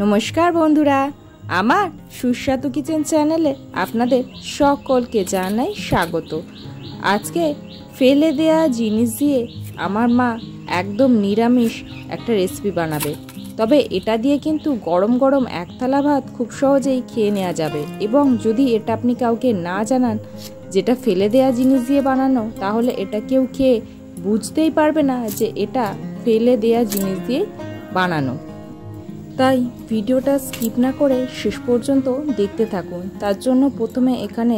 নমস্কার বন্ধুরা, আমার সুস্বাদু কিচেন চ্যানেলে আপনাদের সকলকে জানাই স্বাগত। আজকে ফেলে দেয়া জিনিস দিয়ে আমার মা একদম নিরামিষ একটা রেসিপি বানাবে। তবে এটা দিয়ে কিন্তু গরম গরম এক থালা ভাত খুব সহজেই খেয়ে নেওয়া যাবে। এবং যদি এটা আপনি কাউকে না জানান যেটা ফেলে দেয়া জিনিস দিয়ে বানানো, তাহলে এটা কেউ খেয়ে বুঝতেই পারবে না যে এটা ফেলে দেয়া জিনিস দিয়ে বানানো। তাই ভিডিওটা স্কিপ না করে শেষ পর্যন্ত দেখতে থাকুন। তার জন্য প্রথমে এখানে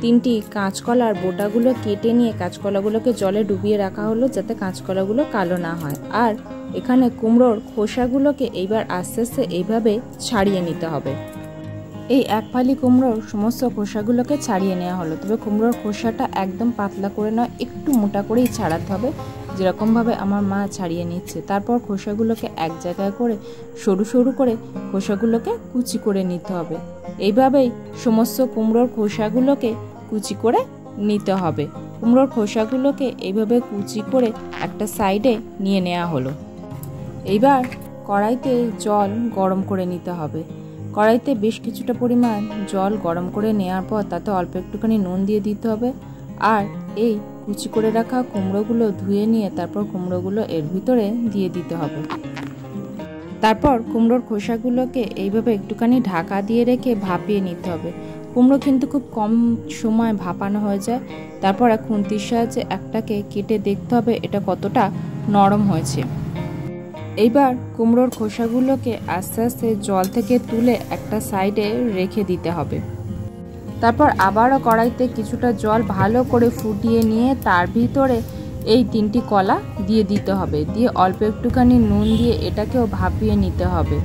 3টি কাঁচকলার বোটাগুলো কেটে নিয়ে কাঁচকলাগুলোকে জলে ডুবিয়ে রাখা হলো যাতে কাঁচকলাগুলো কালো না হয়। আর এখানে কুমড়োর খোসাগুলোকে এইবার আস্তে আস্তে এইভাবে ছাড়িয়ে নিতে হবে। এই এক ফালি কুমড়োর সমস্ত খোসাগুলোকে ছাড়িয়ে নেওয়া হলো। তবে কুমড়োর খোসাটা একদম পাতলা করে নয়, একটু মোটা করেই ছাড়াতে হবে, যেরকমভাবে আমার মা ছাড়িয়ে নিচ্ছে। তারপর খোসাগুলোকে এক জায়গায় করে সরু সরু করে খোসাগুলোকে কুচি করে নিতে হবে। এইভাবেই সমস্ত কুমড়োর খোসাগুলোকে কুচি করে নিতে হবে। কুমড়োর খোসাগুলোকে এইভাবে কুচি করে একটা সাইডে নিয়ে নেওয়া হলো। এইবার কড়াইতে জল গরম করে নিতে হবে। কড়াইতে বেশ কিছুটা পরিমাণ জল গরম করে নেওয়ার পর তাতে অল্প একটুখানি নুন দিয়ে দিতে হবে। আর এই কুচি করে রাখা কুমড়োগুলো ধুয়ে নিয়ে তারপর কুমড়োগুলো এর ভিতরে দিয়ে দিতে হবে। তারপর কুমড়োর খোসাগুলোকে এইভাবে একটুখানি ঢাকা দিয়ে রেখে ভাপিয়ে নিতে হবে। কুমড়ো কিন্তু খুব কম সময় ভাপানো হয়ে যায়। তারপর খুন্তির সাহায্যে একটাকে কেটে দেখতে হবে এটা কতটা নরম হয়েছে। এইবার কুমড়োর খোসাগুলোকে আস্তে আস্তে জল থেকে তুলে একটা সাইডে রেখে দিতে হবে। তারপর আবারও কড়াইতে কিছুটা জল ভালো করে ফুটিয়ে নিয়ে তার ভিতরে এই 3টি কলা দিয়ে দিতে হবে। দিয়ে অল্প একটুখানি নুন দিয়ে এটাকেও ভাপিয়ে নিতে হবে।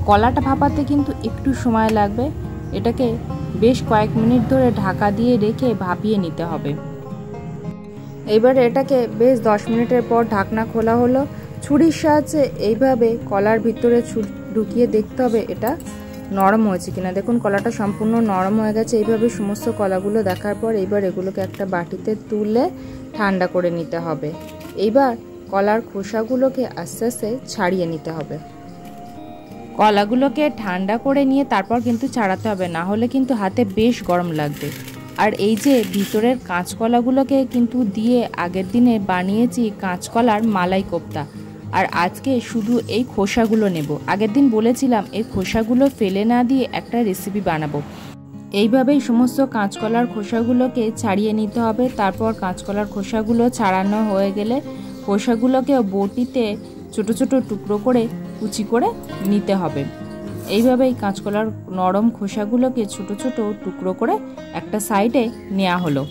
কলাটা ভাপাতে কিন্তু একটু সময় লাগবে। এটাকে বেশ কয়েক মিনিট ধরে ঢাকা দিয়ে রেখে ভাপিয়ে নিতে হবে। এবার এটাকে বেশ 10 মিনিটের পর ঢাকনা খোলা হলো। ছুরির সাহায্যে এইভাবে কলার ভিতরে ঢুকিয়ে দেখতে হবে এটা নরম হয়েছে কিনা। দেখুন কলাটা সম্পূর্ণ নরম হয়ে গেছে। এইভাবে সমস্ত কলাগুলো দেখার পর এইবার এগুলোকে একটা বাটিতে তুলে ঠান্ডা করে নিতে হবে। এইবার কলার খোসাগুলোকে আস্তে আস্তে ছাড়িয়ে নিতে হবে। কলাগুলোকে ঠান্ডা করে নিয়ে তারপর কিন্তু ছাড়াতে হবে, না হলে কিন্তু হাতে বেশ গরম লাগবে। আর এই যে ভিতরের কাঁচকলাগুলোকে কিন্তু দিয়ে আগের দিনে বানিয়েছি কাঁচকলার মালাই কোপ্তা। আর আজকে শুধু এই খোসাগুলো নেব। আগের দিন বলেছিলাম এই খোসাগুলো ফেলে না দিয়ে একটা রেসিপি বানাবো। এইভাবেই সমস্ত কাঁচকলার খোসাগুলোকে ছাড়িয়ে নিতে হবে। তারপর কাঁচকলার খোসাগুলো ছাড়ানো হয়ে গেলে খোসাগুলোকে বটিতে ছোট ছোট টুকরো করে কুচি করে নিতে হবে। এইভাবেই কাঁচকলার নরম খোসাগুলোকে ছোট ছোট টুকরো করে একটা সাইডে নেওয়া হলো।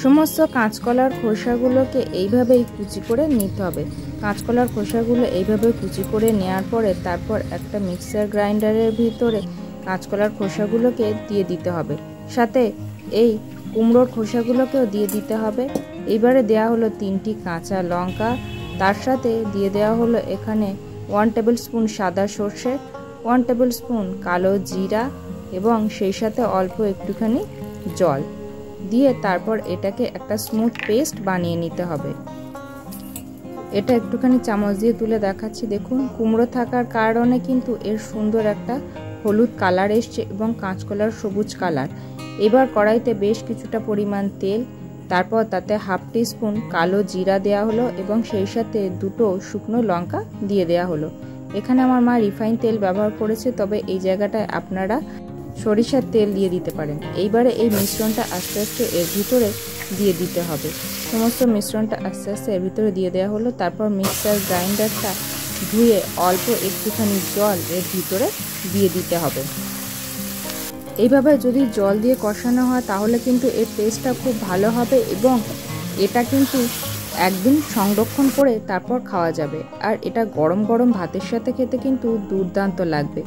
সমস্ত কাঁচকলার খোসাগুলোকে এইভাবেই কুচি করে নিতে হবে। কাঁচকলার খোসাগুলো এইভাবে কুচি করে নেওয়ার পরে তারপর একটা মিক্সার গ্রাইন্ডারের ভিতরে কাঁচকলার খোসাগুলোকে দিয়ে দিতে হবে। সাথে এই কুমড়োর খোসাগুলোকেও দিয়ে দিতে হবে। এবারে দেওয়া হলো 3টি কাঁচা লঙ্কা। তার সাথে দিয়ে দেওয়া হলো এখানে 1 টেবিল স্পুন সাদা সর্ষে, 1 টেবিল স্পুন কালো জিরা এবং সেই সাথে অল্প একটুখানি জল দিয়ে তারপর এটাকে একটা স্মুথ পেস্ট বানিয়ে নিতে হবে। এটা একটুখানি চামচ দিয়ে তুলে দেখাচ্ছি। দেখুন কুমড়ো থাকার কারণে কিন্তু এর সুন্দর একটা হলুদ কালার এসছে এবং কাঁচকলার সবুজ কালার। এবার কড়াইতে বেশ কিছুটা পরিমাণ তেল, তারপর তাতে 1/2 টিস্পুন কালো জিরা দেওয়া হলো এবং সেই সাথে 2টো শুকনো লঙ্কা দিয়ে দেওয়া হলো। এখানে আমার মা রিফাইন তেল ব্যবহার করেছে, তবে এই জায়গাটায় আপনারা সরিষার তেল দিয়ে দিতে পারেন। এইবারে এই মিশ্রণটা আস্তে আস্তে এর ভিতরে দিয়ে দিতে হবে। সমস্ত মিশ্রণটা আস্তে আস্তে এর ভিতরে দিয়ে দেওয়া হলো। তারপর মিক্সার গ্রাইন্ডারটা ধুয়ে অল্প একটুখানি জল এর ভিতরে দিয়ে দিতে হবে। এইভাবে যদি জল দিয়ে কষানো হয় তাহলে কিন্তু এর টেস্টটা খুব ভালো হবে এবং এটা কিন্তু একদিন সংরক্ষণ করে তারপর খাওয়া যাবে। আর এটা গরম গরম ভাতের সাথে খেতে কিন্তু দুর্দান্ত লাগবে।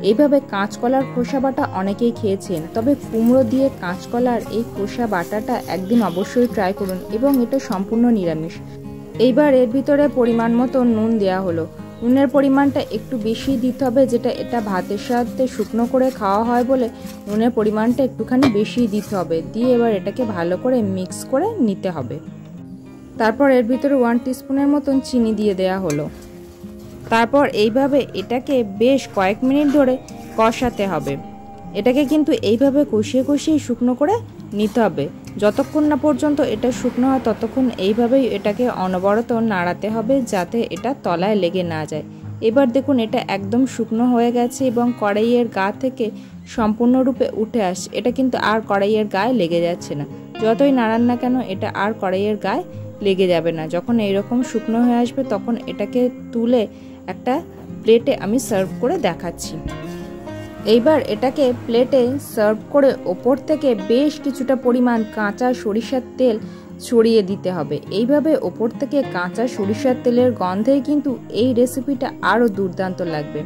এইভাবে কাঁচকলার খোসা বাটা অনেকেই খেয়েছেন, তবে কুমড়ো দিয়ে কাঁচকলার এই খোসা বাটাটা একদিন অবশ্যই ট্রাই করুন এবং এটা সম্পূর্ণ নিরামিষ। এইবার এর ভিতরে পরিমাণ মতো নুন দেওয়া হলো। নুনের পরিমাণটা একটু বেশি দিতে হবে, যেটা এটা ভাতের সাথে শুকনো করে খাওয়া হয় বলে নুনের পরিমাণটা একটুখানি বেশি দিতে হবে। দিয়ে এবার এটাকে ভালো করে মিক্স করে নিতে হবে। তারপর এর ভিতরে 1 টিস্পুনের মতন চিনি দিয়ে দেওয়া হলো। তারপর এইভাবে এটাকে বেশ কয়েক মিনিট ধরে কষাতে হবে। এটাকে কিন্তু এইভাবে কষিয়ে কষিয়ে শুকনো করে নিতে হবে। যতক্ষণ না পর্যন্ত এটা শুকনো হয় ততক্ষণ এইভাবেই এটাকে অনবরত নাড়াতে হবে, যাতে এটা তলায় লেগে না যায়। এবার দেখুন এটা একদম শুকনো হয়ে গেছে এবং কড়াইয়ের গা থেকে সম্পূর্ণরূপে উঠে আসছে। এটা কিন্তু আর কড়াইয়ের গায়ে লেগে যাচ্ছে না। যতই নাড়ান না কেন এটা আর কড়াইয়ের গায়ে লেগে যাবে না। যখন এইরকম শুকনো হয়ে আসবে তখন এটাকে তুলে একটা প্লেটে আমি সার্ভ করে দেখাচ্ছি। এইবার এটাকে প্লেটে সার্ভ করে ওপর থেকে বেশ কিছুটা পরিমাণ কাঁচা সরিষার তেল ছড়িয়ে দিতে হবে। এইভাবে ওপর থেকে কাঁচা সরিষার তেলের গন্ধেই কিন্তু এই রেসিপিটা আরও দুর্দান্ত লাগবে।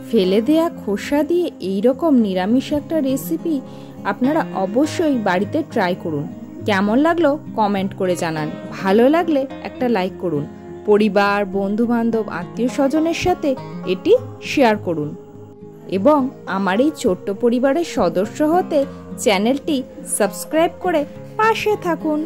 ফেলে দেয়া খোসা দিয়ে এইরকম নিরামিষ একটা রেসিপি আপনারা অবশ্যই বাড়িতে ট্রাই করুন। কেমন লাগলো কমেন্ট করে জানান। ভালো লাগলে একটা লাইক করুন। পরিবার, বন্ধুবান্ধব, আত্মীয় স্বজনের সাথে এটি শেয়ার করুন এবং আমার এই ছোট্ট পরিবারের সদস্য হতে চ্যানেলটি সাবস্ক্রাইব করে পাশে থাকুন।